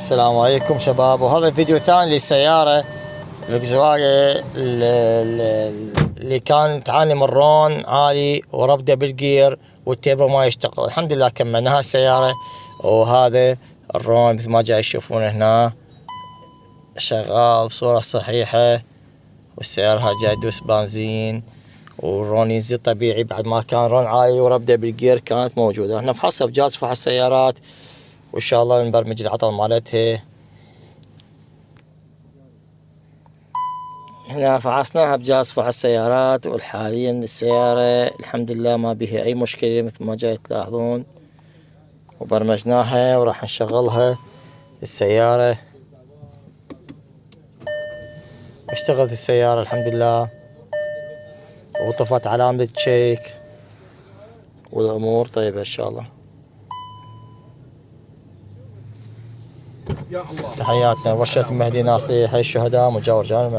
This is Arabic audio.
السلام عليكم شباب، وهذا الفيديو الثاني للسيارة الفولكسواجن اللي كان تعاني من رون عالي وربده بالجير والتيبر ما يشتغل. الحمد لله كملناها السيارة، وهذا الرون مثل ما جاي تشوفون هنا شغال بصورة صحيحة، والسيارة هاي جاي تدوس بنزين والرون ينزل طبيعي بعد ما كان رون عالي وربده بالجير كانت موجودة. احنا نفحصها بجهاز فحص السيارات وان شاء الله نبرمج العطل مالتها. هنا فحصناها بجهاز فحص السيارات، وحاليا السيارة الحمد لله ما بها اي مشكلة مثل ما جاي تلاحظون، وبرمجناها وراح نشغلها السيارة. اشتغلت السيارة الحمد لله، وطفت علامة التشيك، والامور طيبة ان شاء الله. تحياتنا ورشة المهدي ناصري، حي الشهداء، مجاور جانب